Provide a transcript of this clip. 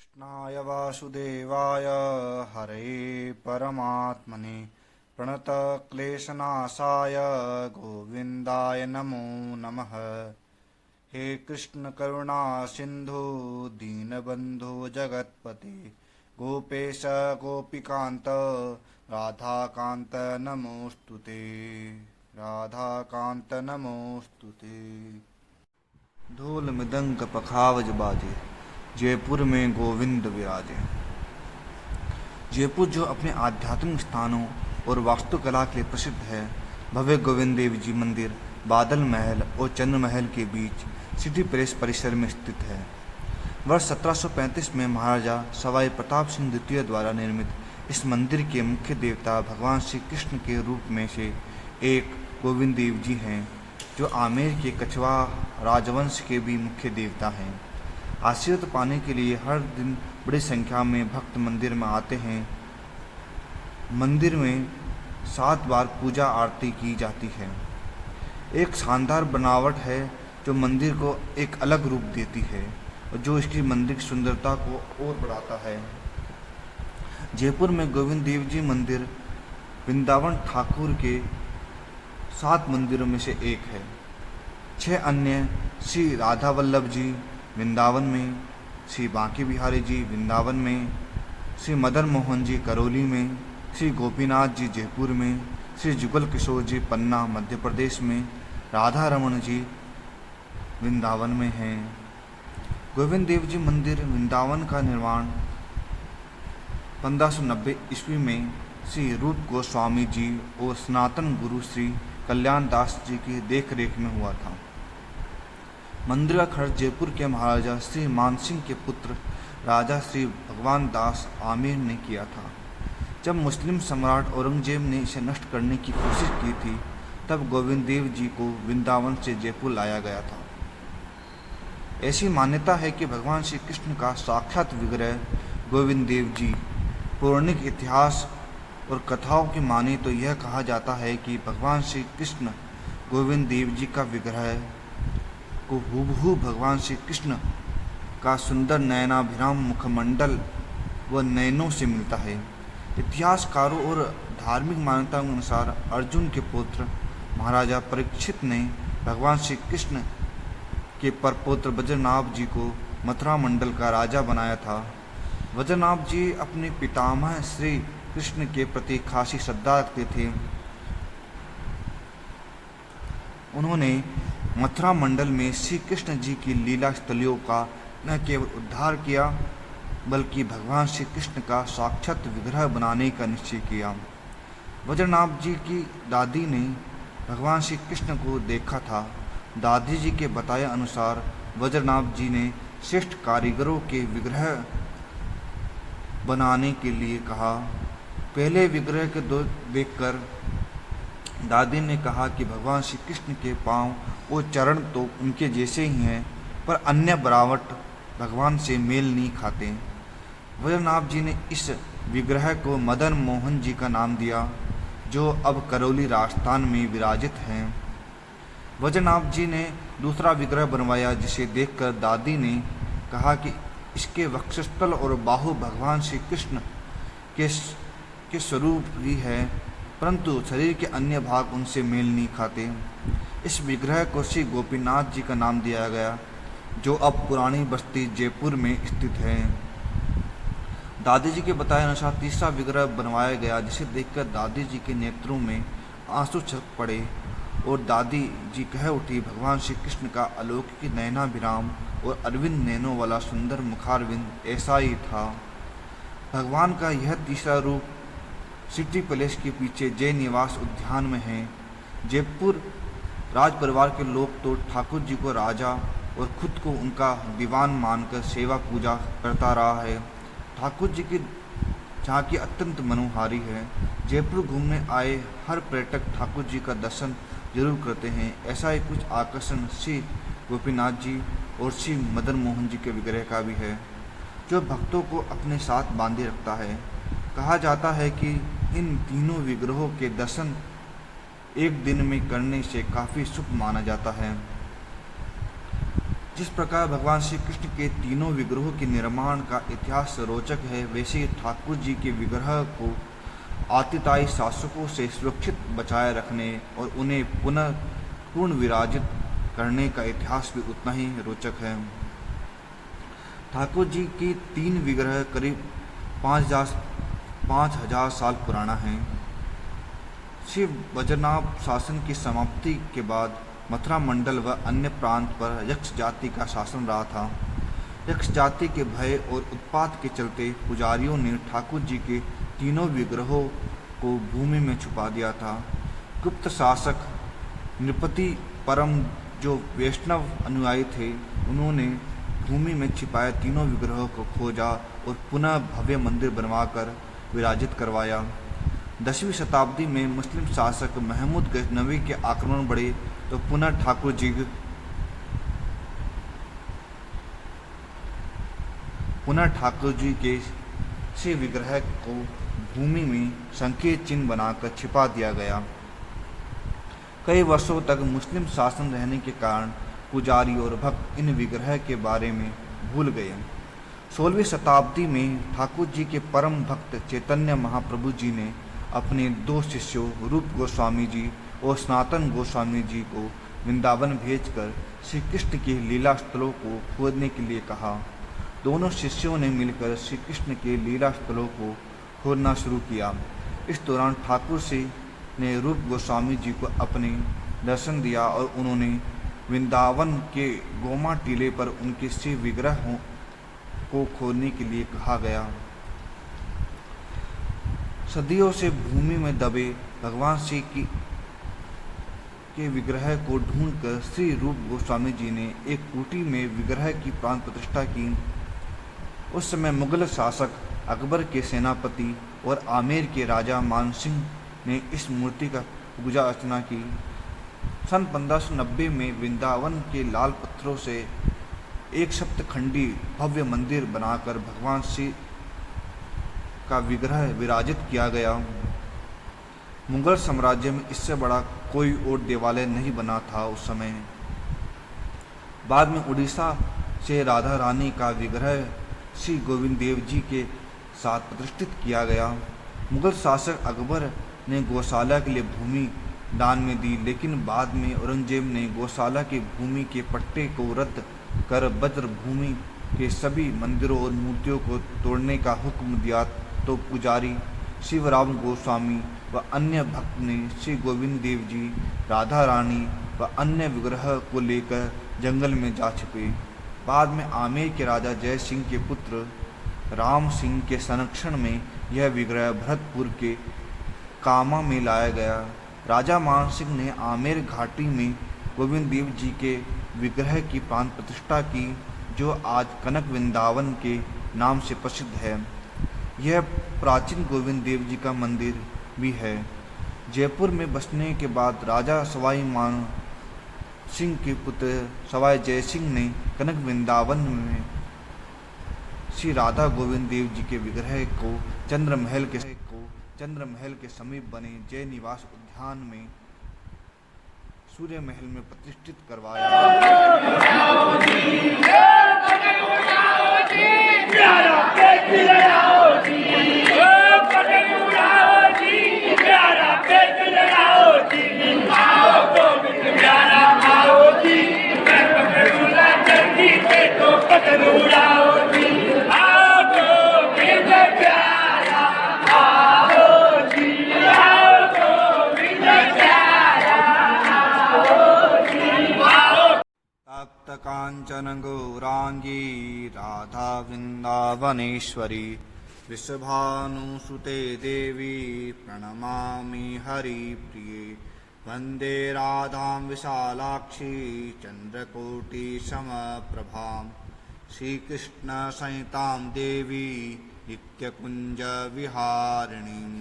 कृष्णाय वासुदेवाय हरये परमात्मने प्रणतक्लेशनाशाय गोविन्दाय नमो नमः। हे कृष्ण करुणा सिन्धु दीनबन्धु जगत्पते गोपेश गोपिकान्त राधाकान्त नमोऽस्तुते। राधाकान्त नमोऽस्तुते। ढोल मृदंग पखावज बाजे जयपुर में गोविंद विराजे। जयपुर जो अपने आध्यात्मिक स्थानों और वास्तुकला के लिए प्रसिद्ध है, भव्य गोविंद देव जी मंदिर बादल महल और चंद्र महल के बीच सिटी पैलेस परिसर में स्थित है। वर्ष 1735 में महाराजा सवाई प्रताप सिंह द्वितीय द्वारा निर्मित इस मंदिर के मुख्य देवता भगवान श्री कृष्ण के रूप में से एक गोविंद देव जी हैं, जो आमेर के कछवा राजवंश के भी मुख्य देवता हैं। आशीर्वाद पाने के लिए हर दिन बड़ी संख्या में भक्त मंदिर में आते हैं। मंदिर में 7 बार पूजा आरती की जाती है। एक शानदार बनावट है जो मंदिर को एक अलग रूप देती है और जो इसकी मंदिर की सुंदरता को और बढ़ाता है। जयपुर में गोविंद देव जी मंदिर वृंदावन ठाकुर के 7 मंदिरों में से एक है। 6 अन्य श्री राधा वल्लभ जी वृंदावन में, श्री बांके बिहारी जी वृंदावन में, श्री मदन मोहन जी करौली में, श्री गोपीनाथ जी जयपुर में, श्री जुगल किशोर जी पन्ना मध्य प्रदेश में, राधा रमन जी वृंदावन में हैं। गोविंद देव जी मंदिर वृंदावन का निर्माण 1590 ईस्वी में श्री रूप गोस्वामी जी और सनातन गुरु श्री कल्याण दास जी की देखरेख में हुआ था। मंदिर का खर्च जयपुर के महाराजा श्री मानसिंह के पुत्र राजा श्री भगवान दास आमिर ने किया था। जब मुस्लिम सम्राट औरंगजेब ने इसे नष्ट करने की कोशिश की थी, तब गोविंद देव जी को वृंदावन से जयपुर लाया गया था। ऐसी मान्यता है कि भगवान श्री कृष्ण का साक्षात विग्रह गोविंद देव जी। पौराणिक इतिहास और कथाओं की माने तो यह कहा जाता है कि भगवान श्री कृष्ण गोविंद देव जी का विग्रह को हूबहू भगवान श्री कृष्ण का सुंदर नयनाभिराम मुखमंडल व नयनों से मिलता है। इतिहासकारों और धार्मिक मान्यताओं के अनुसार अर्जुन के पुत्र महाराजा परीक्षित ने भगवान श्री कृष्ण के परपौत्र वज्रनाभ जी को मथुरा मंडल का राजा बनाया था। वज्रनाभ जी अपने पितामह श्री कृष्ण के प्रति खासी श्रद्धा रखते थे। उन्होंने मथुरा मंडल में श्री कृष्ण जी की लीला स्थलियों का न केवल उद्धार किया, बल्कि भगवान श्री कृष्ण का साक्षात विग्रह बनाने का निश्चय किया। वज्रनाभ जी की दादी ने भगवान श्री कृष्ण को देखा था। दादी जी के बताए अनुसार वज्रनाभ जी ने श्रेष्ठ कारीगरों के विग्रह बनाने के लिए कहा। पहले विग्रह के देखकर दादी ने कहा कि भगवान श्री कृष्ण के पांव और चरण तो उनके जैसे ही हैं, पर अन्य बनावट भगवान से मेल नहीं खाते। वज्रनाभ जी ने इस विग्रह को मदन मोहन जी का नाम दिया, जो अब करौली राजस्थान में विराजित हैं। वज्रनाभ जी ने दूसरा विग्रह बनवाया, जिसे देखकर दादी ने कहा कि इसके वक्षस्थल और बाहु भगवान श्री कृष्ण के स्वरूप ही है, परंतु शरीर के अन्य भाग उनसे मेल नहीं खाते। इस विग्रह को श्री गोपीनाथ जी का नाम दिया गया, जो अब पुरानी बस्ती जयपुर में स्थित है। दादी जी के बताए अनुसार तीसरा विग्रह बनवाया गया, जिसे देखकर दादी जी के नेत्रों में आंसू छलक पड़े और दादी जी कह उठी, भगवान श्री कृष्ण का अलौकिक नयनाभिराम और अरविंद नैनों वाला सुंदर मुखारविंद ऐसा ही था। भगवान का यह तीसरा रूप सिटी पैलेस के पीछे जय निवास उद्यान में है। जयपुर राज परिवार के लोग तो ठाकुर जी को राजा और खुद को उनका दीवान मानकर सेवा पूजा करता रहा है। ठाकुर जी की झांकी अत्यंत मनोहारी है। जयपुर घूमने आए हर पर्यटक ठाकुर जी का दर्शन जरूर करते हैं। ऐसा ही कुछ आकर्षण श्री गोपीनाथ जी और श्री मदन मोहन जी के विग्रह का भी है, जो भक्तों को अपने साथ बांधे रखता है। कहा जाता है कि इन तीनों विग्रहों के दर्शन एक दिन में करने से काफ़ी शुभ माना जाता है। जिस प्रकार भगवान श्री कृष्ण के तीनों विग्रहों के निर्माण का इतिहास रोचक है, वैसे ही ठाकुर जी के विग्रह को आतिताई शासकों से सुरक्षित बचाए रखने और उन्हें पुनः पूर्ण विराजित करने का इतिहास भी उतना ही रोचक है। ठाकुर जी की तीन विग्रह करीब 5,000 साल पुराना है। श्री वज्रनाभ शासन की समाप्ति के बाद मथुरा मंडल व अन्य प्रांत पर यक्ष जाति का शासन रहा था। यक्ष जाति के भय और उत्पात के चलते पुजारियों ने ठाकुर जी के तीनों विग्रहों को भूमि में छुपा दिया था। गुप्त शासक नृपति परम जो वैष्णव अनुयायी थे, उन्होंने भूमि में छिपाए तीनों विग्रहों को खोजा और पुनः भव्य मंदिर बनवाकर विराजित करवाया। 10वीं शताब्दी में मुस्लिम शासक महमूद गजनवी के आक्रमण बढ़े तो पुनः ठाकुर जी के से विग्रह को भूमि में संकेत चिन्ह बनाकर छिपा दिया गया। कई वर्षों तक मुस्लिम शासन रहने के कारण पुजारी और भक्त इन विग्रह के बारे में भूल गए। 16वीं शताब्दी में ठाकुर जी के परम भक्त चैतन्य महाप्रभु जी ने अपने 2 शिष्यों रूप गोस्वामी जी और सनातन गोस्वामी जी को वृंदावन भेजकर श्री कृष्ण के लीला स्थलों को खोदने के लिए कहा। दोनों शिष्यों ने मिलकर श्री कृष्ण के लीला स्थलों को खोदना शुरू किया। इस दौरान ठाकुर से ने रूप गोस्वामी जी को अपने दर्शन दिया और उन्होंने वृंदावन के गोमा टीले पर उनके श्री विग्रहों को खोदने के लिए कहा गया। सदियों से भूमि में दबे भगवान श्री के विग्रह को ढूंढकर श्री रूप गोस्वामी जी ने एक कुटी में विग्रह की प्राण प्रतिष्ठा की। उस समय मुगल शासक अकबर के सेनापति और आमेर के राजा मानसिंह ने इस मूर्ति का पूजा अर्चना की। सन 1590 में वृंदावन के लाल पत्थरों से एक सप्तखंडी भव्य मंदिर बनाकर भगवान श्री का विग्रह विराजित किया गया। मुगल साम्राज्य में इससे बड़ा कोई और देवालय नहीं बना था उस समय। बाद में उड़ीसा से राधा रानी का विग्रह श्री गोविंद देव जी के साथ प्रतिष्ठित किया गया। मुगल शासक अकबर ने गौशाला के लिए भूमि दान में दी, लेकिन बाद में औरंगजेब ने गौशाला की भूमि के पट्टे को रद्द कर ब्रज भूमि के सभी मंदिरों और मूर्तियों को तोड़ने का हुक्म दिया तो पुजारी शिवराम गोस्वामी व अन्य भक्त ने श्री गोविंद देव जी, राधा रानी व अन्य विग्रह को लेकर जंगल में जा छिपे। बाद में आमेर के राजा जय सिंह के पुत्र राम सिंह के संरक्षण में यह विग्रह भरतपुर के कामा में लाया गया। राजा मान सिंह ने आमेर घाटी में गोविंद देव जी के विग्रह की प्राण प्रतिष्ठा की, जो आज कनक वृंदावन के नाम से प्रसिद्ध है। यह प्राचीन गोविंद देव जी का मंदिर भी है। जयपुर में बसने के बाद राजा सवाई मान सिंह के पुत्र सवाई जय सिंह ने कनक वृंदावन में श्री राधा गोविंद देव जी के विग्रह को चंद्र महल के समीप बने जय निवास उद्यान में सूर्य महल में प्रतिष्ठित करवाया। कांचन गौरांगी राधा वृंदावनेश्वरी वृषभानुसुते देवी प्रणमामि हरिप्रिये वंदे राधां विशालाक्षी चंद्रकोटि समप्रभां श्रीकृष्ण सहितां देवी नित्यकुंज विहारिणीं।